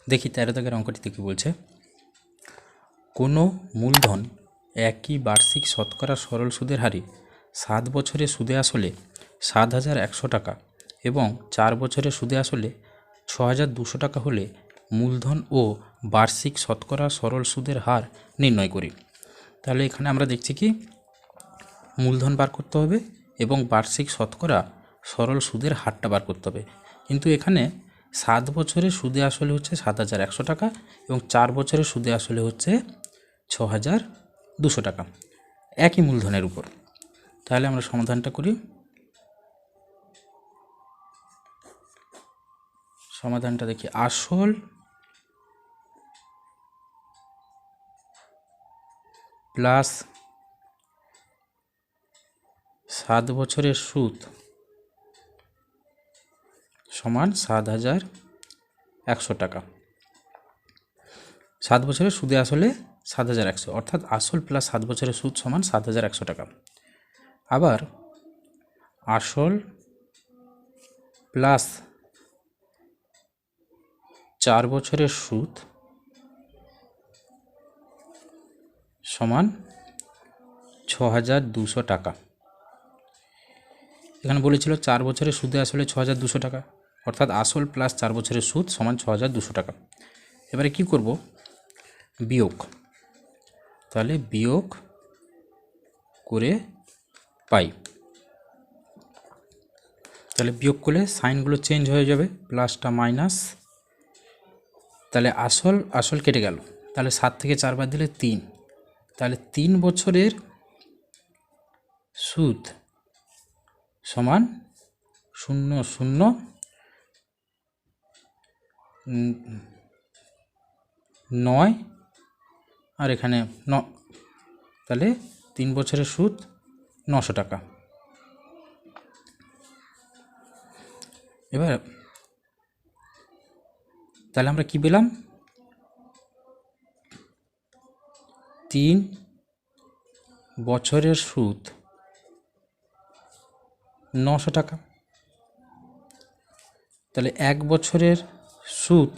দেখি 13 দাগের অঙ্কটিতে কী বলছে। কোনো মূলধন একই বার্ষিক শতকরা সরল সুদের হারে 7 বছরে সুদে আসলে 7,100 টাকা এবং 4 বছরে সুদে আসলে 6,200 টাকা হলে মূলধন ও বার্ষিক শতকরা সরল সুদের হার নির্ণয় করি। তাহলে এখানে আমরা দেখছি কি মূলধন বার করতে হবে এবং বার্ষিক শতকরা সরল সুদের হারটা বার করতে হবে। কিন্তু এখানে 7 বছরে সুদে আসলে হচ্ছে 7,100 টাকা এবং 4 বছরে সুদে আসলে হচ্ছে 6,200 টাকা, একই মূলধনের উপর। তাহলে আমরা সমাধানটা করি। সমাধানটা দেখি, আসল প্লাস 7 বছরের সুদ সমান 7,100 টাকা। 7 বছরের সুদে আসলে 7,100, অর্থাৎ আসল প্লাস 7 বছরের সুদ সমান 7,100 টাকা। আবার আসল প্লাস 4 বছরের সুদ সমান 6,200 টাকা। এখানে বলেছিল 4 বছরের সুদে আসলে 6,200 টাকা, অর্থাৎ আসল প্লাস 4 বছরের সুদ সমান 6,200 টাকা। এবারে কি করব, বিয়োগ। তাহলে বিয়োগ করে পাই। তাহলে বিয়োগ করলে সাইনগুলো চেঞ্জ হয়ে যাবে, প্লাসটা মাইনাস। তাহলে আসল কেটে গেল। তাহলে 7 থেকে 4 বাদ দিলে 3। তাহলে 3 বছরের সুদ সমান 0,0,9 আর এখানে 9, তাহলে 3 বছরের সুদ 900 টাকা। এবার তাহলে আমরা কি পেলাম, 3 বছরের সুদ 900 টাকা। তাহলে 1 বছরের সুদ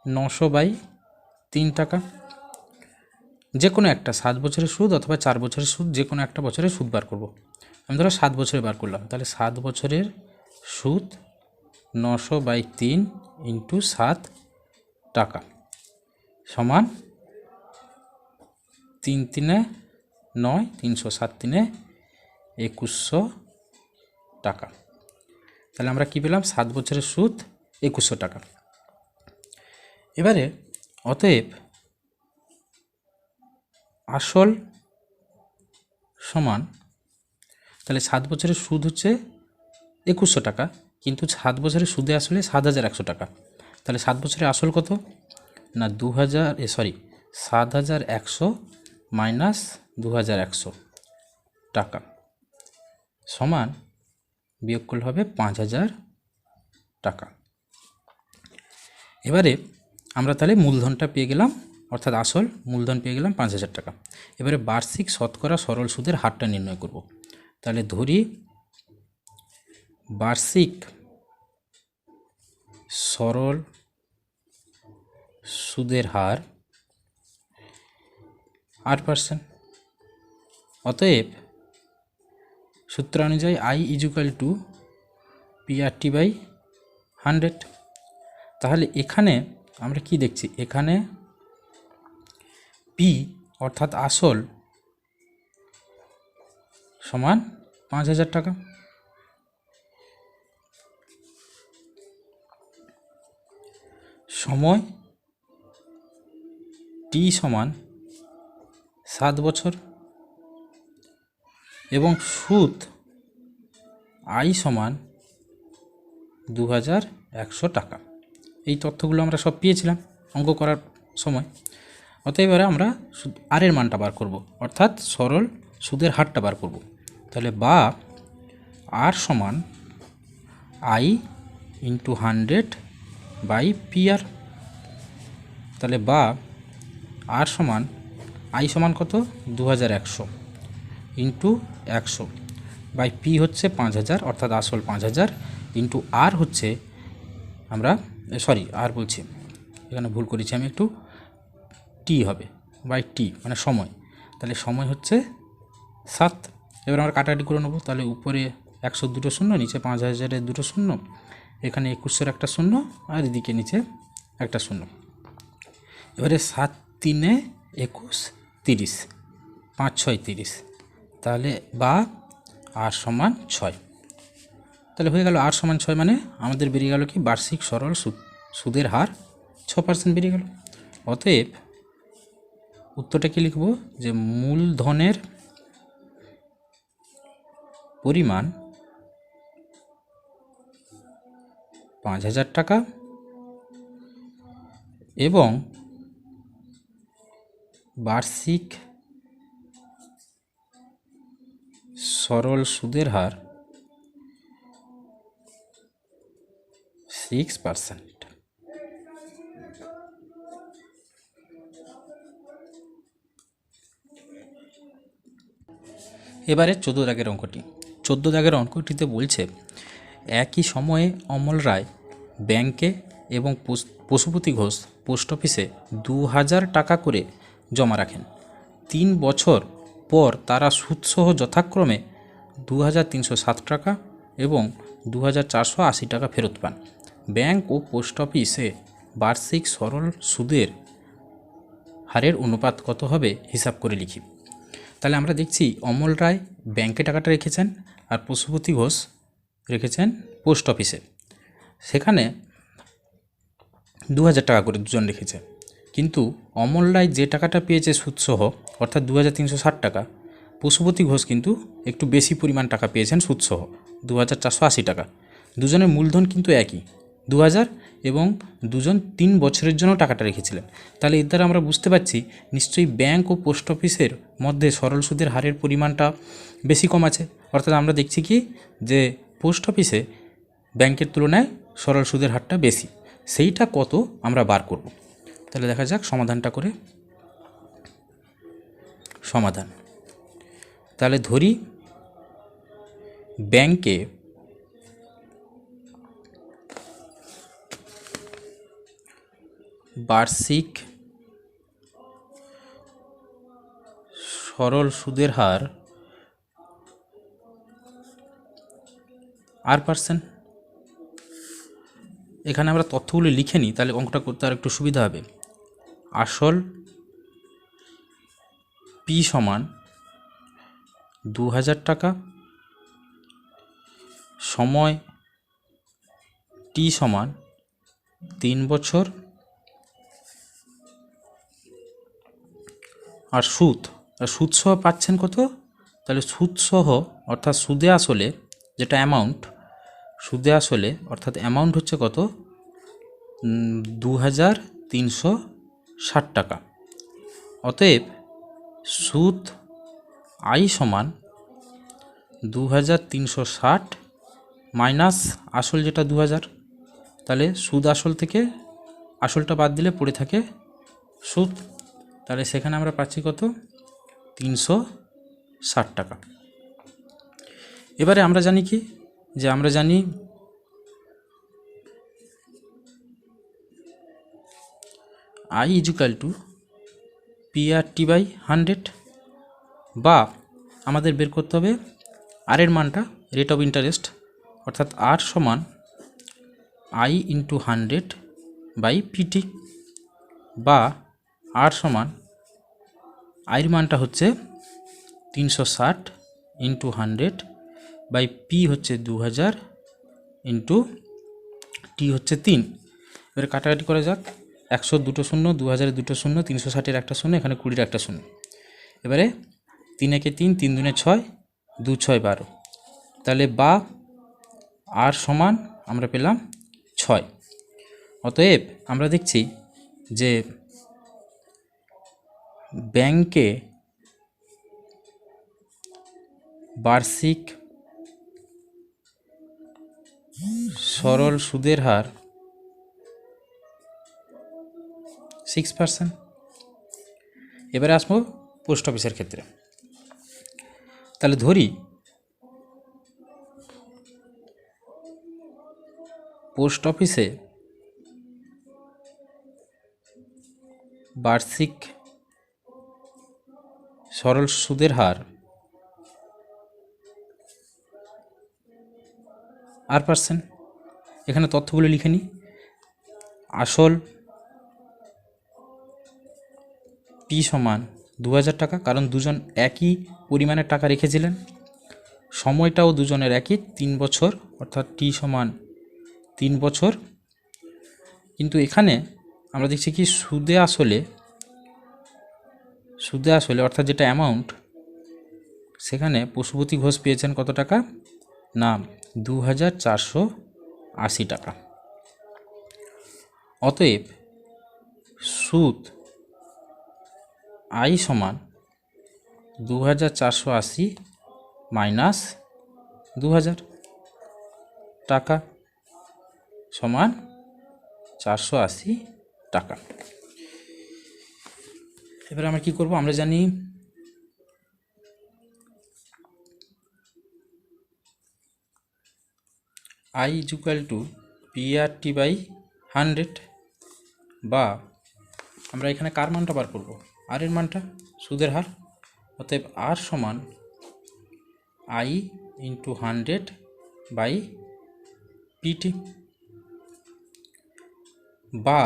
900/3 টাকা। যে কোনো একটা 7 বছরের সুদ অথবা 4 বছরের সুদ, যে কোনো একটা বছরের সুদ বার করব। আমি ধরো 7 বছরে বার করলাম। তাহলে 7 বছরের সুদ 900/3 × 7 টাকা সমান 3 3 9, 300, 7 3 2100 টাকা। তাহলে আমরা কি পেলাম, 7 বছরের সুদ 2100 টাকা। এবারে অতএব আসল সমান, তাহলে 7 বছরের সুদ হচ্ছে 2100 টাকা, কিন্তু 7 বছরের সুদে আসলে 7,100 টাকা। তাহলে 7 বছরের আসল কত না 7,100 মাইনাস 2,100 টাকা সমান বিয়োগ করলে হবে 5,000 টাকা। এবারে আমরা তাহলে মূলধনটা পেয়ে গেলাম, অর্থাৎ আসল মূলধন পেয়ে গেলাম 5,000 টাকা। এবারে বার্ষিক শতকরা সরল সুদের হারটা নির্ণয় করব। তাহলে ধরি বার্ষিক সরল সুদের হার 8%। অতএব সূত্র অনুযায়ী I = PRT/100। তাহলে এখানে আমরা কি দেখছি, এখানে P অর্থাৎ আসল সমান 5,000 টাকা। সময় T সমান 7 বছর এবং সুদ I সমান 2,100 টাকা। এই তথ্যগুলো আমরা সব পেয়েছিলাম অঙ্ক করার সময়। অতএব এবারে আমরা আর এর মানটা বার করব, অর্থাৎ সরল সুদের হারটা বার করব। তাহলে বা আর সমান I × 100/PR। তাহলে বা আর সমান I সমান কত 2,100 × 100/P হচ্ছে 5,000, অর্থাৎ আসল 5,000 × আর হচ্ছে, আমরা আর বলছি এখানে ভুল করেছি আমি একটু, টি হবে বাই টি মানে সময়, তাহলে সময় হচ্ছে 7। এবার আমরা কাটাকাটি করে নেবো, তাহলে উপরে 100 দুটো শূন্য, নিচে 5000-এর দুটো শূন্য, এখানে 2100-এর একটা শূন্য, আর এদিকে নিচে একটা শূন্য। এবারে 7 3 21 30, 5 6 30, তাহলে বা আর সমান 6। তাহলে হয়ে গেল আর সমান 6, মানে আমাদের বেরিয়ে গেল কি বার্ষিক সরল সুদের হার 6% বেরিয়ে গেল। অতএব উত্তরটা কি লিখব, যে মূলধনের পরিমাণ 5000 টাকা এবং বার্ষিক সরল সুদের হার 6%। এবারে 14 দাগের অঙ্কটি। 14 দাগের অঙ্কটিতে বলছে, একই সময়ে অমল রায় ব্যাংকে এবং পশুপতি ঘোষ পোস্ট অফিসে 2000 টাকা করে জমা রাখেন। 3 বছর পর তারা সুদসহ যথাক্রমে 2307 টাকা এবং 2480 টাকা ফেরত পান। ব্যাংক ও পোস্ট অফিসে বার্ষিক সরল সুদের হারের অনুপাত কত হবে হিসাব করে লিখি। তাহলে আমরা দেখছি অমল রায় ব্যাংকে টাকাটা রেখেছেন আর পশুপতি ঘোষ রেখেছেন পোস্ট অফিসে, সেখানে 2000 টাকা করে দুজন রেখেছে। কিন্তু অমল রায় যে টাকাটা পেয়েছে সুদসহ অর্থাৎ 2360 টাকা, পশুপতি ঘোষ কিন্তু একটু বেশি পরিমাণ টাকা পেয়েছেন সুদসহ 2480 টাকা। দুজনের মূলধন কিন্তু একই 2000 এবং দুজন 3 বছরের জন্য টাকাটা রেখেছিলেন। তাহলে এর দ্বারা আমরা বুঝতে পারছি নিশ্চয়ই ব্যাংক ও পোস্ট অফিসের মধ্যে সরল সুদের হারের পরিমাণটা বেশি কম আছে। অর্থাৎ আমরা দেখছি কি যে পোস্ট অফিসে ব্যাংকের তুলনায় সরল সুদের হারটা বেশি, সেইটা কত আমরা বার করব। তাহলে দেখা যাক সমাধানটা করে। সমাধান, তাহলে ধরি ব্যাংকে বার্ষিক সরল সুদের হার R%। এখানে আমরা তথ্যগুলো লিখে নিই, তাহলে অঙ্কটা করতে আর একটু সুবিধা হবে। আসল পি সমান 2000 টাকা, সময় টি সমান 3 বছর, আর সুদসহ পাচ্ছেন কত, তাহলে সুদসহ অর্থাৎ সুদে আসলে যেটা অ্যামাউন্ট, সুদে আসলে অর্থাৎ অ্যামাউন্ট হচ্ছে কত 2360 টাকা। অতএব সুদ আই সমান 2360 মাইনাস আসল যেটা 2000, তাহলে সুদ আসল থেকে আসলটা বাদ দিলে পড়ে থাকে সুদ, তাহলে সেখানে আমরা পাচ্ছি কত 360 টাকা। এবারে আমরা জানি কি, যে আমরা জানি I equal to PRT by 100, বা আমাদের বের করতে হবে আর এর মানটা, রেট অফ ইন্টারেস্ট, অর্থাৎ আর সমান I ইন্টু 100 বাই PT, বা আর সমান আইয়ের মানটা হচ্ছে 360 ইন্টু 100 বাই পি হচ্ছে 2000 ইন্টু টি হচ্ছে 3। এবারে কাটাকাটি করা যাক, 100 দুটো শূন্য, 2000-এর দুটো শূন্য, 360-এর একটা শূন্য, এখানে 20-এর একটা শূন্য। এবারে 3 একে 3, 3 দুনে 6, 2 6 12, তাহলে বা আর সমান আমরা পেলাম 6। অতএব আমরা দেখছি যে ব্যাংকে বার্ষিক সরল সুদের হার 6%। এবারে আসবো পোস্ট অফিসের ক্ষেত্রে। তাহলে ধরি পোস্ট অফিসে বার্ষিক সরল সুদের হার R%। এখানে তথ্যগুলো লিখে নিই। আসল পি সমান 2000 টাকা, কারণ দুজন একই পরিমাণের টাকা রেখেছিলেন। সময়টাও দুজনের একই, 3 বছর, অর্থাৎ টি সমান 3 বছর। কিন্তু এখানে আমরা দেখছি কি সুদে আসলে অর্থাৎ যেটা অ্যামাউন্ট, সেখানে পশুপতি ঘোষ পেয়েছেন কত টাকা না 2480 টাকা। অতএব সুদ আই সমান 2480 মাইনাস 2000 টাকা সমান 480 টাকা। এবারে আমরা কি করব, আমরা জানি I is equal to PRT by 100, বা আমরা এখানে কার মানটা বার করব, আর এর মানটা, সুদের হার। অতএব আর সমান I ইন্টু 100 বাই পিটি, বা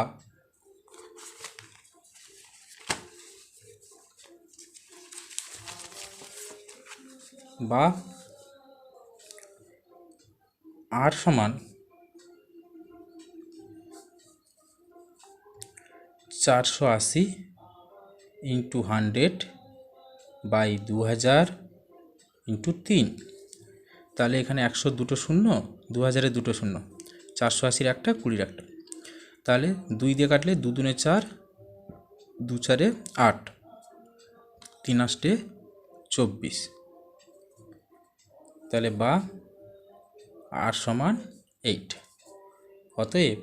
আর সমান 480 ইন্টু 100 বাই 2000 ইন্টু 3। তাহলে এখানে 100 দুটো শূন্য, 2000-এর দুটো শূন্য, 480-র একটা, 20-র একটা। তাহলে 2 দিয়ে কাটলে 2 দুনে 4, 2 4-এ 8, 3 8-এ 24। তাহলে বা আর সমান 8। অতএব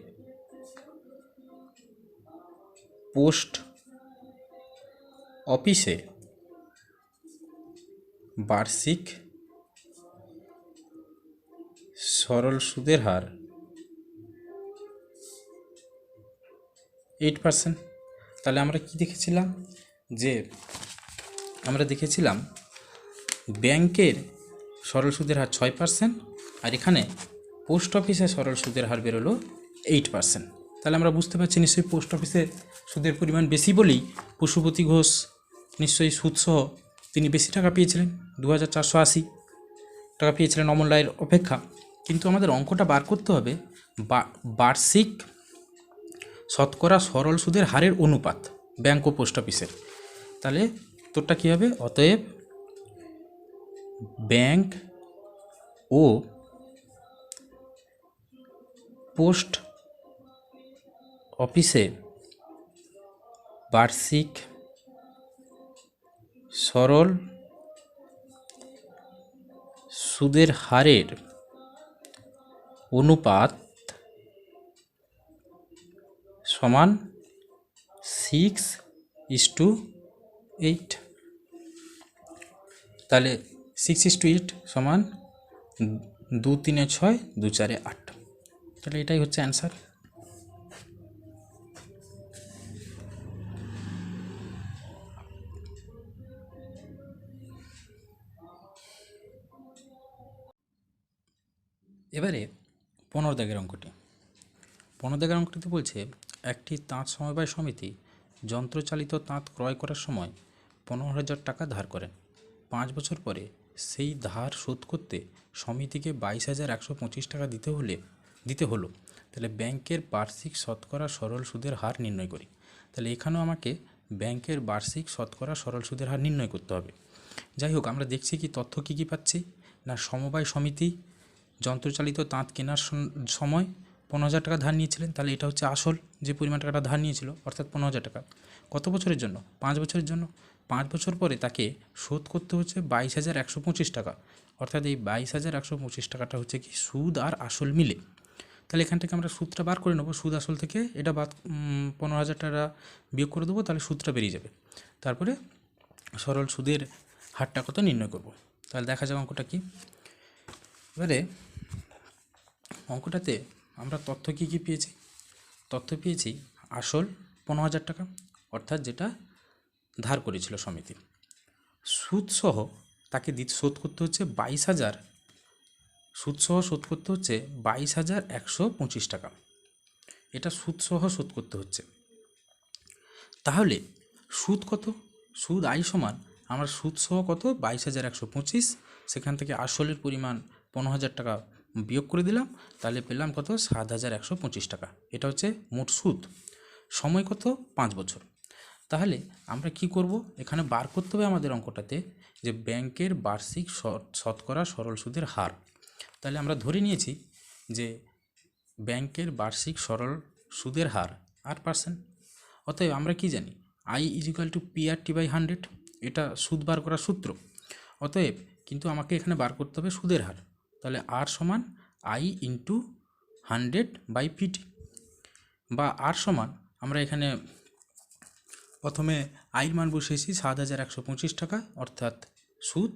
পোস্ট অফিসে বার্ষিক সরল সুদের হার 8%। তাহলে আমরা কি দেখেছিলাম, যে আমরা দেখেছিলাম ব্যাংকের সরল সুদের হার 6%, আর এখানে পোস্ট অফিসে সরল সুদের হার বেরোলো 8%। তাহলে আমরা বুঝতে পারছি নিশ্চয়ই পোস্ট অফিসে সুদের পরিমাণ বেশি বলেই পশুপতি ঘোষ নিশ্চয়ই সুদসহ তিনি বেশি টাকা পেয়েছিলেন, 2480 টাকা পেয়েছিলেন অমল রায়ের অপেক্ষা। কিন্তু আমাদের অঙ্কটা বার করতে হবে বার্ষিক শতকরা সরল সুদের হারের অনুপাত ব্যাংক ও পোস্ট অফিসের। তাহলে তোরটা কী হবে, অতএব ব্যাংক ও পোস্ট অফিসে বার্ষিক সরল সুদের হারের অনুপাত সমান 6:8। তাহলে 6:8 সমান 2 3 6, 2 4 8। তাহলে এটাই হচ্ছে অ্যান্সার। এবারে 15 দাগের অঙ্কটি। 15 দাগের অঙ্কটিতে বলছে একটি তাঁত সমবায় সমিতি যন্ত্রচালিত তাঁত ক্রয় করার সময় 15,000 টাকা ধার করেন। 5 বছর পরে সেই ধার শোধ করতে সমিতিকে 22,125 টাকা দিতে হলো। তাহলে ব্যাংকের বার্ষিক শতকরা সরল সুদের হার নির্ণয় করি। তাহলে এখানেও আমাকে ব্যাংকের বার্ষিক শতকরা সরল সুদের হার নির্ণয় করতে হবে। যাই হোক, আমরা দেখছি কি তথ্য কী পাচ্ছি না, সমবায় সমিতি যন্ত্রচালিত তাঁত কেনার সময় 15,000 টাকা ধার নিয়েছিলেন। তাহলে এটা হচ্ছে আসল যে পরিমাণ টাকাটা ধার নিয়েছিল, অর্থাৎ 15,000 টাকা। কত বছরের জন্য, 5 বছরের জন্য। 5 বছর পরে তাকে শোধ করতে হচ্ছে 22,125 টাকা, অর্থাৎ এই 22,125 টাকাটা হচ্ছে কি সুদ আর আসল মিলে। তাহলে এখান থেকে আমরা সুদটা বার করে নেবো, সুদ আসল থেকে এটা বাদ 15,000 টাকা বিয়োগ করে দেবো, তাহলে সুদটা বেরিয়ে যাবে। তারপরে সরল সুদের হারটা কত নির্ণয় করব। তাহলে দেখা যাক অঙ্কটা কি। এবারে অঙ্কটাতে আমরা তথ্য কী পেয়েছি, তথ্য পেয়েছি আসল 15,000 টাকা, অর্থাৎ যেটা ধার করেছিল সমিতি। সুদসহ তাকে শোধ করতে হচ্ছে 22,000, সুদসহ শোধ করতে হচ্ছে 22,125 টাকা। এটা সুদসহ শোধ করতে হচ্ছে। তাহলে সুদ কত? সুদ আয় সমান আমরা সুদসহ কত 22,125, সেখান থেকে আসলের পরিমাণ 15,000 টাকা বিয়োগ করে দিলাম, তাহলে পেলাম কত 7,125 টাকা। এটা হচ্ছে মোট সুদ। সময় কত 5 বছর। তাহলে আমরা কি করব, এখানে বার করতে হবে আমাদের অঙ্কটাতে যে ব্যাংকের বার্ষিক শতকরা সরল সুদের হার। তাহলে আমরা ধরে নিয়েছি যে ব্যাংকের বার্ষিক সরল সুদের হার 8%। অতএব আমরা কি জানি আই ইজিক্যাল টু PRT/100, এটা সুদ বার করার সূত্র। অতএব কিন্তু আমাকে এখানে বার করতে হবে সুদের হার। তাহলে আর সমান আই ইন্টু 100/PT, বা আর সমান আমরা এখানে প্রথমে আয়ের মান বসিয়েছি 7,125 টাকা অর্থাৎ সুদ,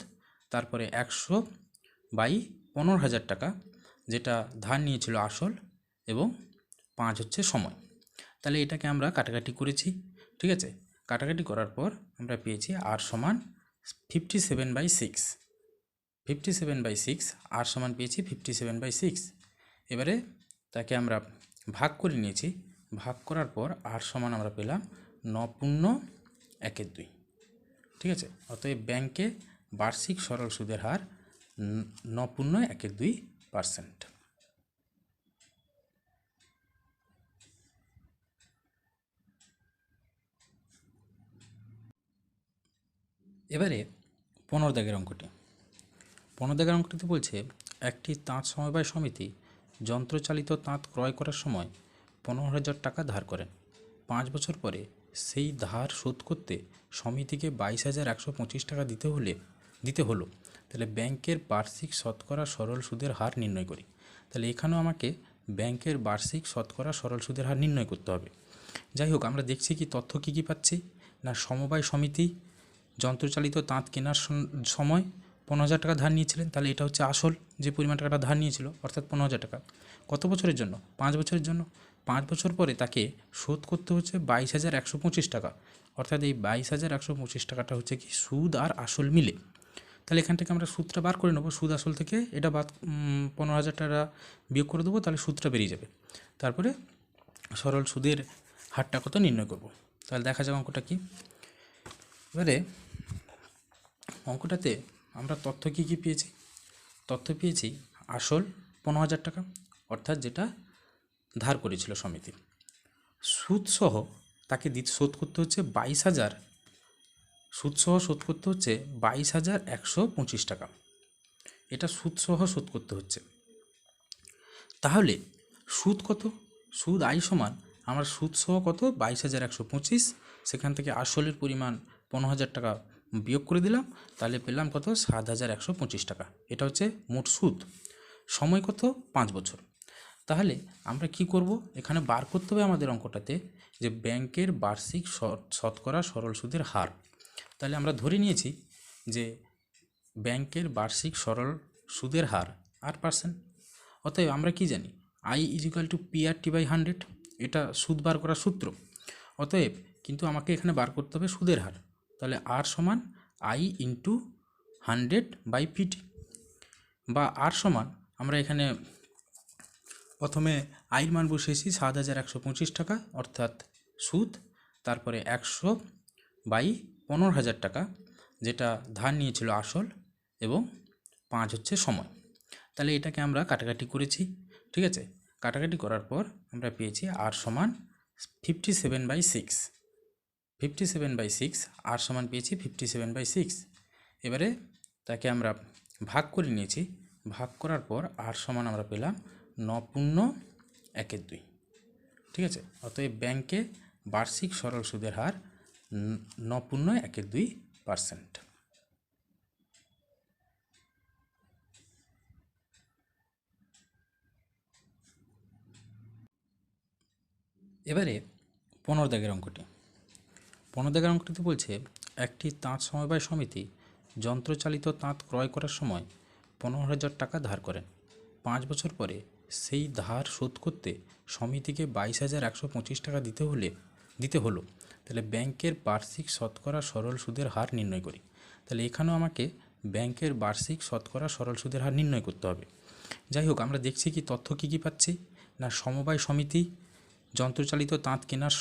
তারপরে 100/15,000 টাকা যেটা ধার নিয়েছিল আসল, এবং 5 হচ্ছে সময়। তাহলে এটাকে আমরা কাটাকাটি করেছি, ঠিক আছে। কাটাকাটি করার পর আমরা পেয়েছি আর সমান 57/6, 57/6, আর সমান পেয়েছি 57/6। এবারে তাকে আমরা ভাগ করে নিয়েছি, ভাগ করার পর আর সমান আমরা পেলাম 9.1/2, ঠিক আছে। অতএব ব্যাংকে বার্ষিক সরল সুদের হার 9.1২%। এবারে 15 দাগের অঙ্কটি। 15 দাগের অঙ্কটিতে বলছে একটি তাঁত সমবায় সমিতি যন্ত্রচালিত তাঁত ক্রয় করার সময় 15,000 টাকা ধার করেন। 5 বছর পরে সেই ধার শোধ করতে সমিতিকে 22,125 টাকা দিতে হলো। তাহলে ব্যাংকের বার্ষিক শতকরা সরল সুদের হার নির্ণয় করি। তাহলে এখানেও আমাকে ব্যাংকের বার্ষিক শতকরা সরল সুদের হার নির্ণয় করতে হবে। যাই হোক, আমরা দেখছি কি তথ্য কী পাচ্ছি না, সমবায় সমিতি যন্ত্রচালিত তাঁত কেনার সময় 15,000 টাকা ধার নিয়েছিলেন। তাহলে এটা হচ্ছে আসল যে পরিমাণ টাকাটা ধার নিয়েছিল, অর্থাৎ 15,000 টাকা। কত বছরের জন্য? 5 বছরের জন্য। 5 বছর পরে তাকে শোধ করতে হচ্ছে 22,125 টাকা, অর্থাৎ এই 22,125 টাকাটা হচ্ছে কি সুদ আর আসল মিলে। তাহলে এখান থেকে আমরা সুদটা বার করে নেবো, সুদ আসল থেকে এটা 15,000 টাকা বিয়োগ করে দেবো, তাহলে সুদটা বেরিয়ে যাবে। তারপরে সরল সুদের হারটা কত নির্ণয় করব। তাহলে দেখা যাক অঙ্কটা কি। এবারে অঙ্কটাতে আমরা তথ্য কী পেয়েছি? তথ্য পেয়েছি আসল 15,000 টাকা, অর্থাৎ যেটা ধার করেছিল সমিতি। সুদসহ তাকে শোধ করতে হচ্ছে 22,000, সুদসহ শোধ করতে হচ্ছে 22,125 টাকা। এটা সুদসহ শোধ করতে হচ্ছে। তাহলে সুদ কত? সুদ আয় সমান আমরা সুদসহ কত 22,125, সেখান থেকে আসলের পরিমাণ 15,000 টাকা বিয়োগ করে দিলাম, তাহলে পেলাম কত 7,125 টাকা। এটা হচ্ছে মোট সুদ। সময় কত 5 বছর। তাহলে আমরা কি করব, এখানে বার করতে হবে আমাদের অঙ্কটাতে যে ব্যাংকের বার্ষিক শতকরা সরল সুদের হার। তাহলে আমরা ধরে নিয়েছি যে ব্যাংকের বার্ষিক সরল সুদের হার 8%। অতএব আমরা কি জানি আই ইজিক্যাল টু PRT/100, এটা সুদ বার করার সূত্র। অতএব কিন্তু আমাকে এখানে বার করতে হবে সুদের হার। তাহলে আর সমান আই ইন্টু 100/PT, বা আর সমান আমরা এখানে প্রথমে আয়ের মান বসিয়েছি 7,125 টাকা অর্থাৎ সুদ, তারপরে 100/15,000 টাকা যেটা ধার নিয়েছিল আসল, এবং 5 হচ্ছে সময়। তাহলে এটাকে আমরা কাটাকাটি করেছি, ঠিক আছে। কাটাকাটি করার পর আমরা পেয়েছি আর সমান 57/6, 57/6, আর সমান পেয়েছি 57/6। এবারে তাকে আমরা ভাগ করে নিয়েছি, ভাগ করার পর আর সমান আমরা পেলাম 9.1/2, ঠিক আছে। অতএব ব্যাংকে বার্ষিক সরল সুদের হার 9.1২%। এবারে 15 দাগের অঙ্কটি। 15 দাগের অঙ্কটিতে বলছে একটি তাঁত সমবায় সমিতি যন্ত্রচালিত তাঁত ক্রয় করার সময় 15,000 টাকা ধার করেন। 5 বছর পরে সেই ধার শোধ করতে সমিতিকে 22,125 টাকা দিতে হলো। তাহলে ব্যাংকের বার্ষিক শতকরা সরল সুদের হার নির্ণয় করি। তাহলে এখানেও আমাকে ব্যাংকের বার্ষিক শতকরা সরল সুদের হার নির্ণয় করতে হবে। যাই হোক, আমরা দেখছি কি তথ্য কী পাচ্ছি না, সমবায় সমিতি যন্ত্রচালিত তাঁত কেনার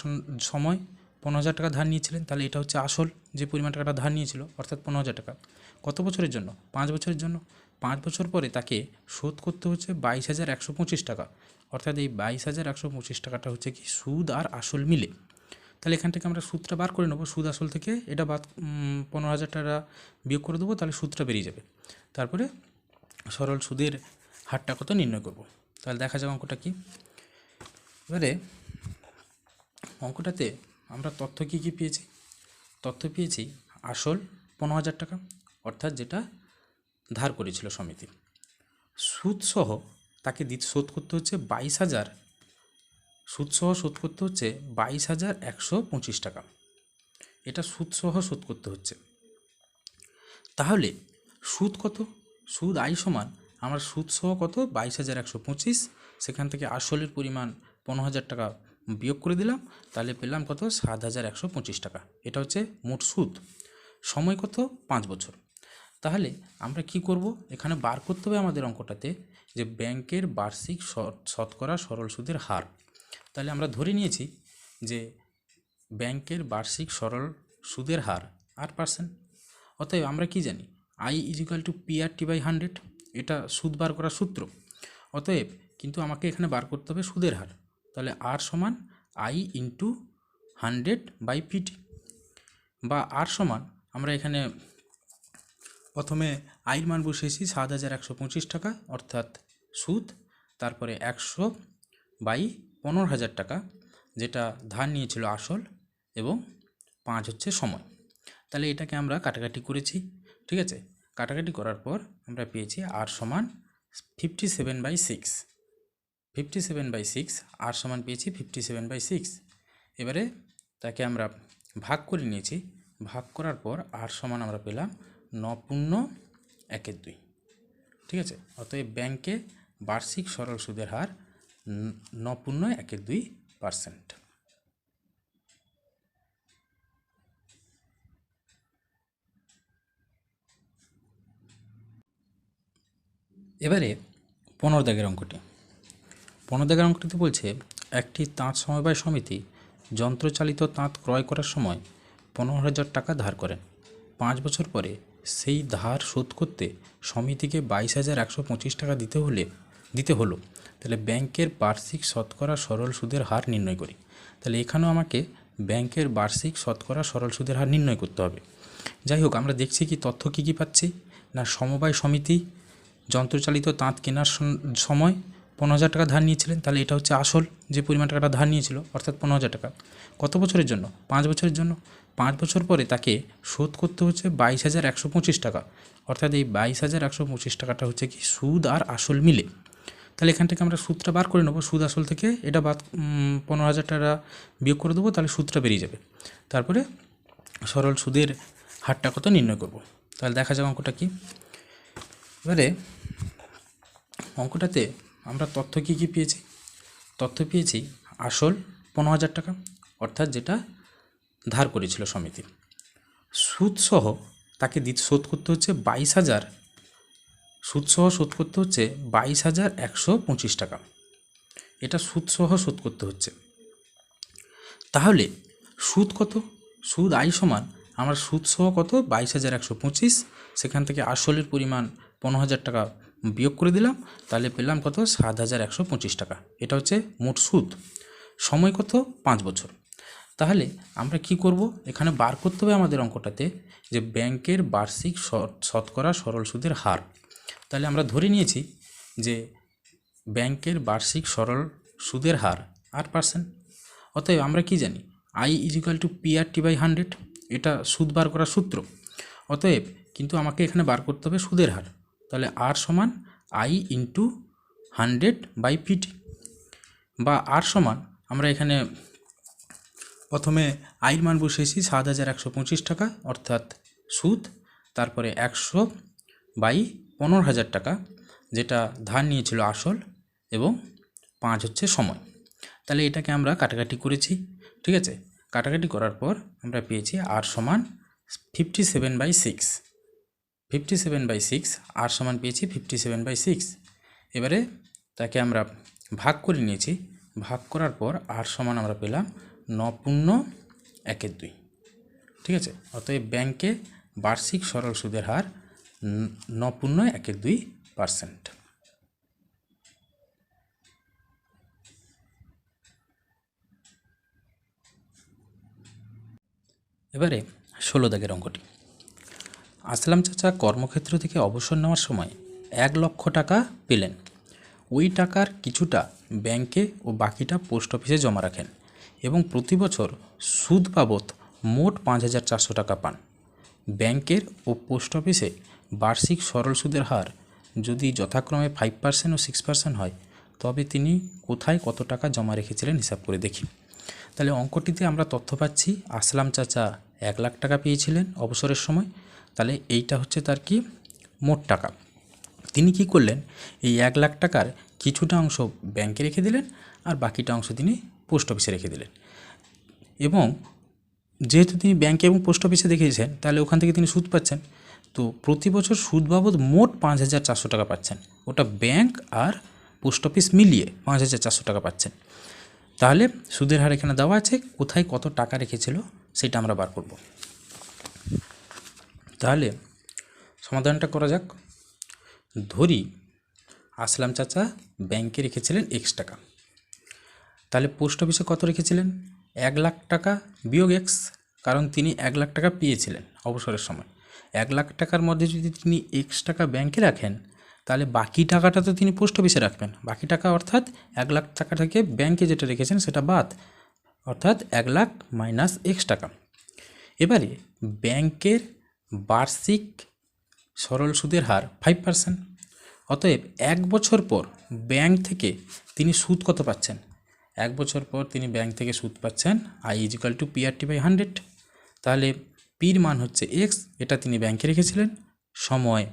সময় 15,000 টাকা ধার নিয়েছিলেন। তাহলে এটা হচ্ছে আসল যে পরিমাণ টাকাটা ধার নিয়েছিল, অর্থাৎ 15,000 টাকা। কত বছরের জন্য? 5 বছরের জন্য। 5 বছর পরে তাকে শোধ করতে হচ্ছে 22,125 টাকা, অর্থাৎ এই 22,125 টাকাটা হচ্ছে কি সুদ আর আসল মিলে। তাহলে এখান থেকে আমরা সুদটা বার করে নেবো, সুদ আসল থেকে এটা বাদ 15,000 টাকা বিয়োগ করে দেবো, তাহলে সুদটা বেরিয়ে যাবে। তারপরে সরল সুদের হারটা কত নির্ণয় করব। তাহলে দেখা যাক অঙ্কটা কি। এবারে অঙ্কটাতে আমরা তথ্য কী পেয়েছি? তথ্য পেয়েছি আসল 15,000 টাকা, অর্থাৎ যেটা ধার করেছিল সমিতি। সুদসহ তাকে শোধ করতে হচ্ছে 22,000, সুদসহ শোধ করতে হচ্ছে 22,125 টাকা। এটা সুদসহ শোধ করতে হচ্ছে। তাহলে সুদ কত? সুদ আই সমান আমার সুদসহ কত? 22,125, সেখান থেকে আসলের পরিমাণ 15,000 টাকা বিয়োগ করে দিলাম, তাহলে পেলাম কত? 7,125 টাকা। এটা হচ্ছে মোট সুদ। সময় কত? 5 বছর। তাহলে আমরা কি করব? এখানে বার করতে হবে আমাদের অঙ্কটাতে যে ব্যাংকের বার্ষিক শতকরা সরল সুদের হার। তাহলে আমরা ধরে নিয়েছি যে ব্যাংকের বার্ষিক সরল সুদের হার 8%। অতএব আমরা কি জানি? I=PRT/100, এটা সুদ বার করার সূত্র। অতএব কিন্তু আমাকে এখানে বার করতে হবে সুদের হার। তাহলে R সমান I×100/PT, বা R সমান আমরা এখানে প্রথমে আইর মান বসিয়েছি 7,125 টাকা, অর্থাৎ সুদ, তারপরে 100/15,000 টাকা যেটা ধার নিয়েছিল আসল, এবং 5 হচ্ছে সময়। তাহলে এটাকে আমরা কাটাকাটি করেছি, ঠিক আছে। কাটাকাটি করার পর আমরা পেয়েছি R সমান 57/6, 57/6, R সমান পেয়েছি 57/6। এবারে তাকে আমরা ভাগ করে নিয়েছি, ভাগ করার পর R সমান আমরা পেলাম 9×1/2, ঠিক আছে। অতএব ব্যাংকে বার্ষিক সরল সুদের হার 9×1/2%। এবারে 15 দাগের অঙ্কটি। 15 দাগের অঙ্কটিতে বলছে একটি তাঁত সমবায় সমিতি যন্ত্রচালিত তাঁত ক্রয় করার সময় 15,000 টাকা ধার করেন। 5 বছর পরে সেই ধার শোধ করতে সমিতিকে 22,125 টাকা দিতে হলো। তাহলে ব্যাংকের বার্ষিক শতকরা সরল সুদের হার নির্ণয় করি। তাহলে এখানেও আমাকে ব্যাংকের বার্ষিক শতকরা সরল সুদের হার নির্ণয় করতে হবে। যাই হোক, আমরা দেখছি কি তথ্য কী পাচ্ছি না, সমবায় সমিতি যন্ত্রচালিত তাঁত কেনার সময় 15,000 টাকা ধার নিয়েছিলেন। তাহলে এটা হচ্ছে আসল যে পরিমাণ টাকাটা ধার নিয়েছিল, অর্থাৎ 15,000 টাকা। কত বছরের জন্য? 5 বছরের জন্য। 5 বছর পরে তাকে শোধ করতে হচ্ছে 22,125 টাকা, অর্থাৎ এই 22,125 টাকাটা হচ্ছে কি সুদ আর আসল মিলে। তাহলে এখান থেকে আমরা সুদটা বার করে নেবো, সুদ আসল থেকে এটা বাদ 15,000 টাকা বিয়োগ করে দেবো, তাহলে সুদটা বেরিয়ে যাবে। তারপরে সরল সুদের হারটা কত নির্ণয় করব। তাহলে দেখা যাক অঙ্কটা কি। এবারে অঙ্কটাতে আমরা তথ্য কী পেয়েছি? তথ্য পেয়েছি আসল 15,000 টাকা, অর্থাৎ যেটা ধার করেছিল সমিতি। সুদসহ তাকে শোধ করতে হচ্ছে 22,000, সুদসহ শোধ করতে হচ্ছে 22,125 টাকা। এটা সুদসহ শোধ করতে হচ্ছে। তাহলে সুদ কত? সুদ আই সমান আমার সুদসহ কত? 22,125, সেখান থেকে আসলের পরিমাণ 15,000 টাকা বিয়োগ করে দিলাম, তাহলে পেলাম কত? 7,125 টাকা। এটা হচ্ছে মোট সুদ। সময় কত? 5 বছর। তাহলে আমরা কি করব? এখানে বার করতে হবে আমাদের অঙ্কটাতে যে ব্যাংকের বার্ষিক শতকরা সরল সুদের হার। তাহলে আমরা ধরে নিয়েছি যে ব্যাংকের বার্ষিক সরল সুদের হার 8%। অতএব আমরা কি জানি? I=PRT/100, এটা সুদ বার করার সূত্র। অতএব কিন্তু আমাকে এখানে বার করতে হবে সুদের হার। তাহলে R সমান I×100/PT, বা R সমান আমরা এখানে প্রথমে আইর মান বসিয়েছি 7,125 টাকা, অর্থাৎ সুদ, তারপরে 100/15,000 টাকা যেটা ধার নিয়েছিল আসল, এবং 5 হচ্ছে সময়। তাহলে এটাকে আমরা কাটাকাটি করেছি, ঠিক আছে। কাটাকাটি করার পর আমরা পেয়েছি আর সমান 57/6। 57/6 আর সমান পেয়েছি 57/6। এবারে তাকে আমরা ভাগ করে নিয়েছি, ভাগ করার পর আর সমান আমরা পেলাম 9.1/2। ঠিক আছে, অতএব ব্যাংকে বার্ষিক সরল সুদের হার 9.1২%। এবারে 16 দাগের অঙ্কটি। আসলাম চাচা কর্মক্ষেত্র থেকে অবসর নেওয়ার সময় 1,00,000 টাকা পেলেন। ওই টাকার কিছুটা ব্যাংকে ও বাকিটা পোস্ট অফিসে জমা রাখেন এবং প্রতি বছর সুদ বাবদ মোট 5,400 টাকা পান। ব্যাংকের ও পোস্ট অফিসে বার্ষিক সরল সুদের হার যদি যথাক্রমে 5% ও 6% হয়, তবে তিনি কোথায় কত টাকা জমা রেখেছিলেন হিসাব করে দেখি। তাহলে অঙ্কটিতে আমরা তথ্য পাচ্ছি আসলাম চাচা 1,00,000 টাকা পেয়েছিলেন অবসরের সময়। তাহলে এইটা হচ্ছে তার কি মোট টাকা। তিনি কি করলেন, এই 1,00,000 টাকার কিছুটা অংশ ব্যাংকে রেখে দিলেন আর বাকিটা অংশ তিনি পোস্ট অফিসে রেখে দিলেন। এবং যেহেতু তিনি ব্যাংকে এবং পোস্ট অফিসে রেখেছেন, তাহলে ওখান থেকে তিনি সুদ পাচ্ছেন। তো প্রতি বছর সুদ বাবদ মোট 5,400 টাকা পাচ্ছেন। ওটা ব্যাংক আর পোস্ট অফিস মিলিয়ে 5,400 টাকা পাচ্ছেন। তাহলে সুদের হার এখানে দেওয়া আছে, কোথায় কত টাকা রেখেছিল সেটা আমরা বার করব। তাহলে সমাধানটা করা যাক। ধরি আসলাম চাচা ব্যাংকে রেখেছিলেন X টাকা, তাহলে পোস্ট অফিসে কত রেখেছিলেন 1,00,000 টাকা বিয়োগ X, কারণ তিনি 1,00,000 টাকা পেয়েছিলেন অবসরের সময়। 1,00,000 টাকার মধ্যে যদি তিনি X টাকা ব্যাংকে রাখেন, তাহলে বাকি টাকাটা তো তিনি পোস্ট অফিসে রাখবেন। বাকি টাকা অর্থাৎ 1,00,000 টাকা থেকে ব্যাংকে যেটা রেখেছেন সেটা বাদ, অর্থাৎ 1,00,000 মাইনাস X টাকা। এবারে ব্যাংকের বার্ষিক সরল সুদের হার 5%। অতএব 1 বছর পর ব্যাংক থেকে তিনি সুদ কত পাচ্ছেন, 1 বছর পর তিনি ব্যাংক থেকে সুদ পাচ্ছেন I = PRT/100। তাহলে পির মান হচ্ছে X, এটা তিনি ব্যাংকে রেখেছিলেন, সময়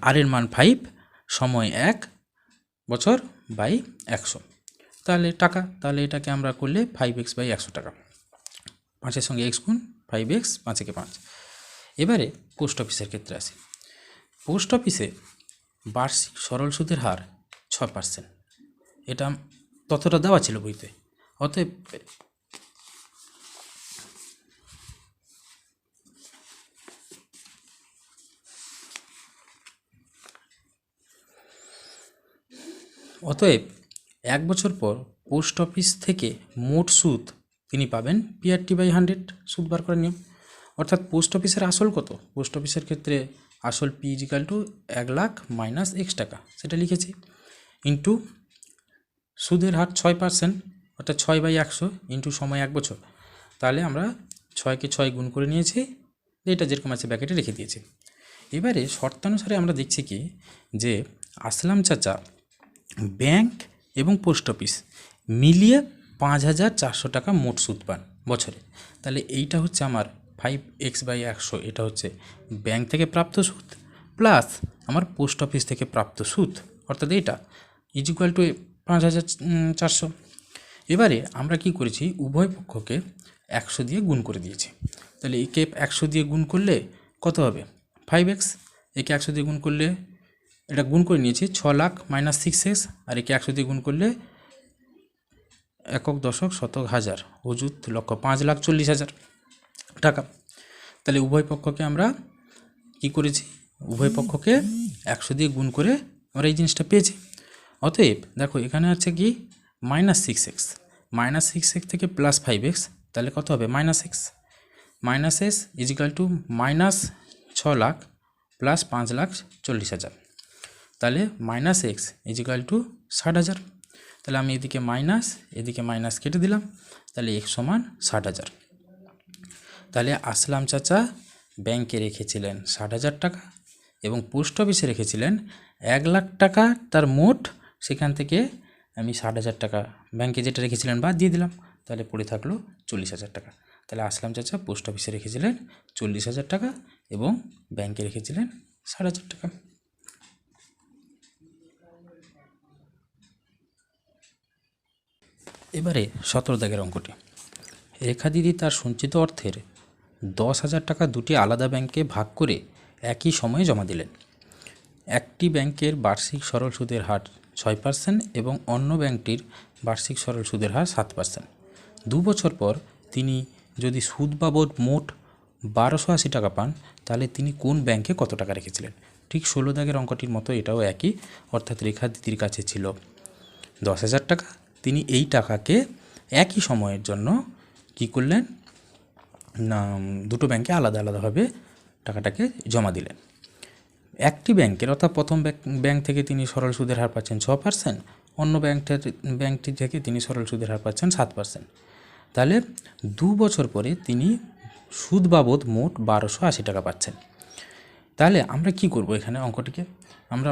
আর এর মান 5, সময় 1 বছর বাই 100। তাহলে টাকা, তাহলে এটাকে আমরা করলে 5x/100 টাকা। 5-এর সঙ্গে x গুণ 5x, 5-এ 5। এবারে পোস্ট অফিসের ক্ষেত্রে আসি। পোস্ট অফিসে বার্ষিক সরল সুদের হার 6%। এটা ততটা দেওয়া ছিল বইতে। অতএব 1 বছর পর পোস্ট অফিস থেকে মোট সুদ তিনি পাবেন PRT/100, সুদ বার করার নিয়ম। অর্থাৎ পোস্ট অফিসের আসল কত, পোস্ট অফিসের ক্ষেত্রে আসল P = 1,00,000 মাইনাস X টাকা, সেটা লিখেছি, ইন্টু সুদের হার 6%, অর্থাৎ 6/100 ইন্টু সময় 1 বছর। তাহলে আমরা 6কে 6 গুণ করে নিয়েছি, এটা যেরকম আছে ব্র্যাকেটে রেখে দিয়েছি। এবারে শর্তানুসারে আমরা দেখছি কি যে আসলাম চাচা ব্যাংক এবং পোস্ট অফিস মিলিয়ে 5,400 টাকা মোট সুদ পান বছরে। তাহলে এইটা হচ্ছে আমার 5x/100, এটা হচ্ছে ব্যাংক থেকে প্রাপ্ত সুদ প্লাস আমার পোস্ট অফিস থেকে প্রাপ্ত সুদ, অর্থাৎ এইটা = 5,400। এবারে আমরা কি করেছি, উভয় পক্ষকে 100 দিয়ে গুণ করে দিয়েছি। তাহলে একে 100 দিয়ে গুণ করলে কত হবে 5x, একে 100 দিয়ে গুণ করলে, এটা গুণ করে নিয়েছি 6,00,000 মাইনাস 6x, আর একে 100 দিয়ে গুণ করলে একক দশক শতক হাজার অযুত লক্ষ 5,40,000 টাকা। তাহলে উভয় পক্ষকে আমরা কি করেছি, উভয় পক্ষকে 100 দিয়ে গুণ করে আমরা এই জিনিসটা পেয়েছি। অতএব দেখো এখানে আছে কি -6x, -6x থেকে +5x, তাহলে কত হবে -x, -s = -6,00,000 প্লাস 5,40,000, তাহলে -x = 60,000। তাহলে আমি এদিকে মাইনাস এদিকে মাইনাস কেটে দিলাম, তাহলে x = 60,000। তাহলে আসলাম চাচা ব্যাংকে রেখেছিলেন 60,000 টাকা এবং পোস্ট অফিসে রেখেছিলেন 1,00,000 টাকা তার মোট, সেখান থেকে আমি 60,000 টাকা ব্যাংকে যেটা রেখেছিলেন বাদ দিয়ে দিলাম, তাহলে পড়ে থাকলো 40,000 টাকা। তাহলে আসলাম চাচা পোস্ট অফিসে রেখেছিলেন 40,000 টাকা এবং ব্যাংকে রেখেছিলেন 60,000 টাকা। এবারে 17 দাগের অঙ্কটি। রেখা দিদি তার সঞ্চিত অর্থের 10,000 টাকা দুটি আলাদা ব্যাংকে ভাগ করে একই সময়ে জমা দিলেন। একটি ব্যাংকের বার্ষিক সরল সুদের হার 6% এবং অন্য ব্যাংকটির বার্ষিক সরল সুদের হার 7%। 2 বছর পর তিনি যদি সুদ বাবদ মোট 1280 টাকা পান, তাহলে তিনি কোন ব্যাংকে কত টাকা রেখেছিলেন? ঠিক 16 দাগের অঙ্কটির মতো এটাও একই, অর্থাৎ রেখা দিদির কাছে ছিল 10,000 টাকা। তিনি এই টাকাকে একই সময়ের জন্য কি করলেন না, দুটো ব্যাংকে আলাদা আলাদাভাবে টাকাটাকে জমা দিলেন। একটি ব্যাংকের অর্থাৎ প্রথম ব্যাংক থেকে তিনি সরল সুদের হার পাচ্ছেন 6%, অন্য ব্যাংকটি থেকে তিনি সরল সুদের হার পাচ্ছেন 7%। তাহলে 2 বছর পরে তিনি সুদ বাবদ মোট 1280 টাকা পাচ্ছেন। তাহলে আমরা কি করব? এখানে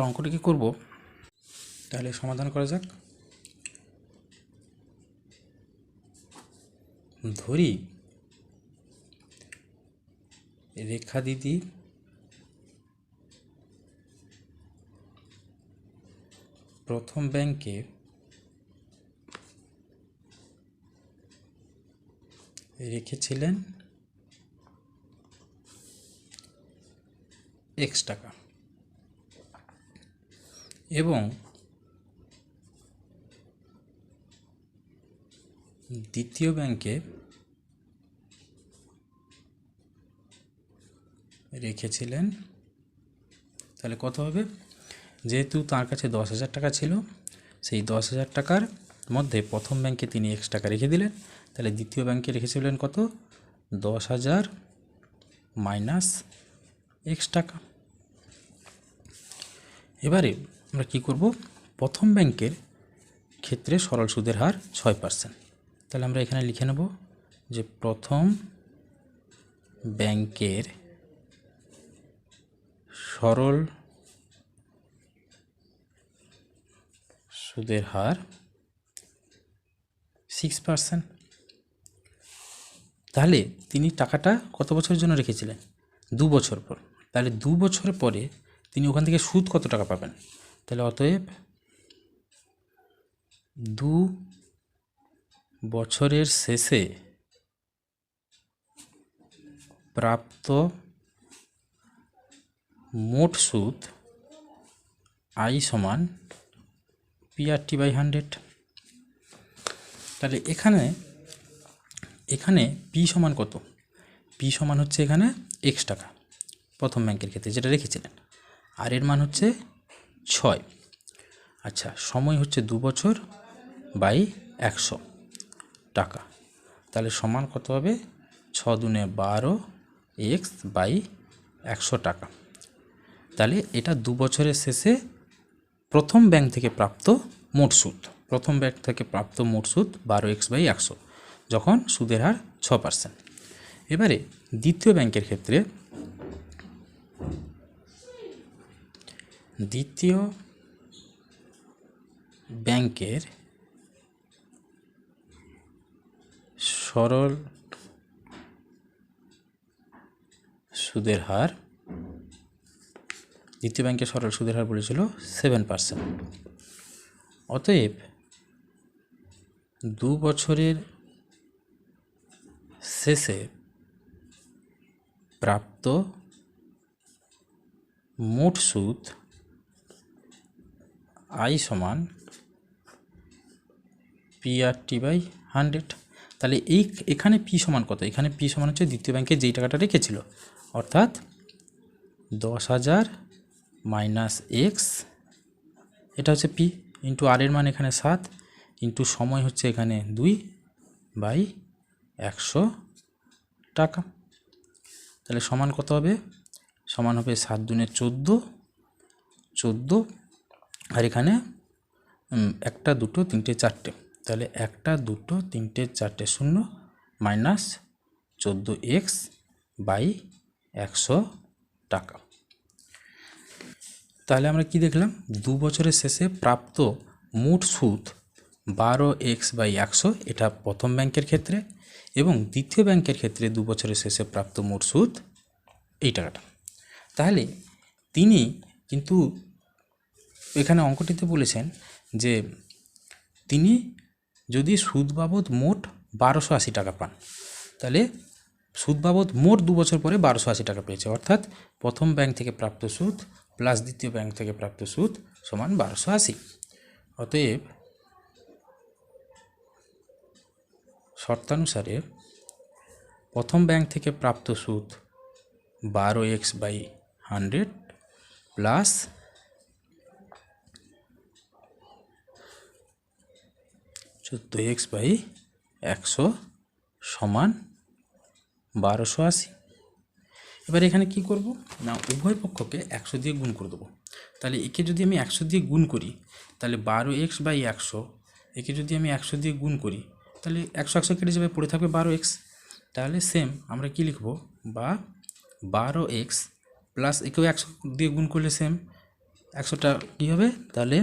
অঙ্কটিকে করব, তাহলে সমাধান করা যাক। ধরি রেখা দিদি প্রথম ব্যাংকে রেখেছিলেন x টাকা এবং দ্বিতীয় ব্যাংকে রেখেছিলেন, তাহলে কত হবে? যেহেতু তার কাছে 10,000 টাকা ছিল, সেই 10,000 টাকার মধ্যে প্রথম ব্যাংকে তিনি x টাকা রেখে দিলেন, তাহলে দ্বিতীয় ব্যাংকে রেখেছিলেন কত? 10,000 মাইনাস x টাকা। এবারে আমরা কি করব? প্রথম ব্যাংকের ক্ষেত্রে সরল সুদের হার 6%, তাহলে আমরা এখানে লিখে নেব যে প্রথম ব্যাংকের সরল সুদের হার 6%। তাহলে তিনি টাকাটা কত বছরের জন্য রেখেছিলেন? 2 বছর পর। তাহলে 2 বছর পরে তিনি ওখান থেকে সুদ কত টাকা পাবেন? তাহলে অতএব 2 বছরের শেষে প্রাপ্ত মোট সুদ I সমান PRT/100। তাহলে এখানে P সমান কত? P সমান হচ্ছে এখানে x টাকা প্রথম ব্যাংকের ক্ষেত্রে যেটা রেখেছিলেন, আর এর মান হচ্ছে 6। আচ্ছা, সময় হচ্ছে 2 বছর বাই 100 টাকা, তাহলে সমান কত হবে? 6 দুনে 12 x বাই 100 টাকা। তাহলে এটা 2 বছরের শেষে প্রথম ব্যাংক থেকে প্রাপ্ত মোট সুদ। প্রথম ব্যাংক থেকে প্রাপ্ত মোট সুদ 12x বাই 100, যখন সুদের হার 6%। এবারে দ্বিতীয় ব্যাংকের ক্ষেত্রে দ্বিতীয় ব্যাংকের সরল সুদের হার, দ্বিতীয় ব্যাংকের সরল সুদের হার বলেছিল 7%। অতএব 2 বছরের শেষে প্রাপ্ত মোট সুদ I সমান PRT/100। তাহলে এখানে P সমান কত? এখানে P সমান হচ্ছে দ্বিতীয় ব্যাংকে যেই টাকাটা রেখেছিল, অর্থাৎ 10,000 মাইনাস x, এটা হচ্ছে P, ইন্টু আর এর মান এখানে 7, ইন্টু সময় হচ্ছে এখানে 2 বাই 100 টাকা। তাহলে সমান কত হবে? সমান হবে 7 দুনে 14, আর এখানে 1 2 3 4, তাহলে 1 2 3 4 0 মাইনাস 14x বাই 100 টাকা। তাহলে আমরা কি দেখলাম? 2 বছরের শেষে প্রাপ্ত মোট সুদ 12x বাই 100, এটা প্রথম ব্যাংকের ক্ষেত্রে, এবং দ্বিতীয় ব্যাংকের ক্ষেত্রে 2 বছরের শেষে প্রাপ্ত মোট সুদ এই টাকাটা। তাহলে তিনি কিন্তু এখানে অঙ্কটিতে বলেছেন যে তিনি যদি সুদ বাবদ মোট 1280 টাকা পান। তাহলে সুদ বাবদ মোট 2 বছর পরে 1280 টাকা পেয়েছে, অর্থাৎ প্রথম ব্যাংক থেকে প্রাপ্ত সুদ প্লাস দ্বিতীয় ব্যাংক থেকে প্রাপ্ত সুদ সমান 1280। অতএব শর্তানুসারে প্রথম ব্যাংক থেকে প্রাপ্ত সুদ 12x/100 প্লাস 14x/100 সমান 1280। এবার এখানে কি করব না, উভয় পক্ষকে 100 দিয়ে গুণ করে দেবো। তাহলে একে যদি আমি 100 দিয়ে গুণ করি তাহলে 12x/100, একে যদি আমি 100 দিয়ে গুণ করি তাহলে 100 কেটে যাবে, পড়ে থাকবে 12x। তাহলে সেম আমরা কি লিখব, বা 12x প্লাস একেও 100 দিয়ে গুণ করলে সেম 100টা কী হবে, তাহলে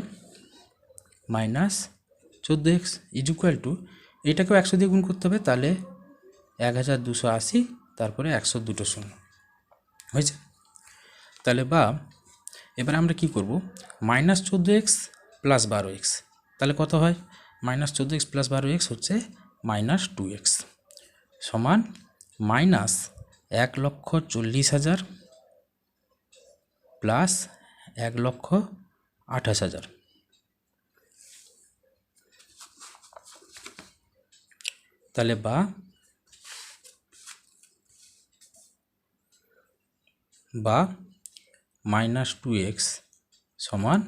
-14x ইজ ইকুয়াল টু, এটাকেও 100 দিয়ে গুণ করতে হবে, তাহলে 1280, তারপরে 100 দুটো শূন্য হয়েছে। তাহলে বা এবার আমরা কি করব, -14x প্লাস 12x, তাহলে কত হয়, -14x প্লাস 12x হচ্ছে -2x সমান -1,40,000 প্লাস 1,28,000। তাহলে বা -2x সমান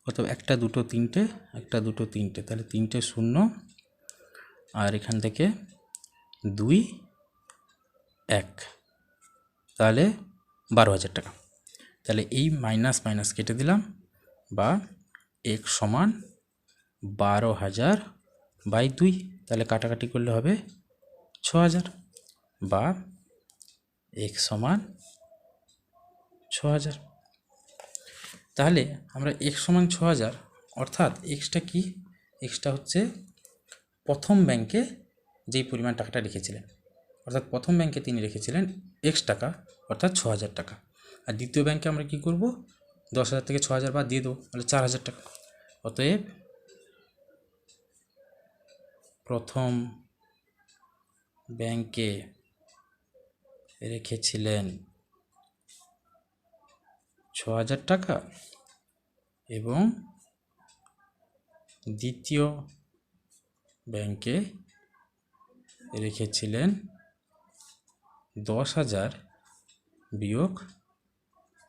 কত, একটা দুটো তিনটে, একটা দুটো তিনটে, তাহলে তিনটে শূন্য, আর এখান থেকে 2 1, তাহলে 12,000 টাকা। তাহলে এই মাইনাস মাইনাস কেটে দিলাম, বা x সমান 12,000/2, তাহলে কাটাকাটি করলে হবে 6,000, বা x সমান 6,000। তাহলে আমরা x সমান 6,000, অর্থাৎ এক্সটা কি, এক্সটা হচ্ছে প্রথম ব্যাংকে যেই পরিমাণ টাকাটা রেখেছিলেন, অর্থাৎ প্রথম ব্যাংকে তিনি রেখেছিলেন x টাকা, অর্থাৎ 6,000 টাকা। আর দ্বিতীয় ব্যাংকে আমরা কি করব, 10,000 থেকে 6,000 বাদ দিয়ে দেবো, তাহলে 4,000 টাকা। অতএব প্রথম ব্যাংকে রেখেছিলেন 6,000 টাকা এবং দ্বিতীয় ব্যাংকে রেখেছিলেন 10,000 বিয়োগ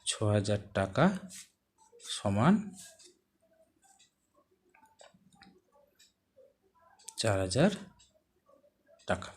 6,000 টাকা সমান 4,000 টাকা।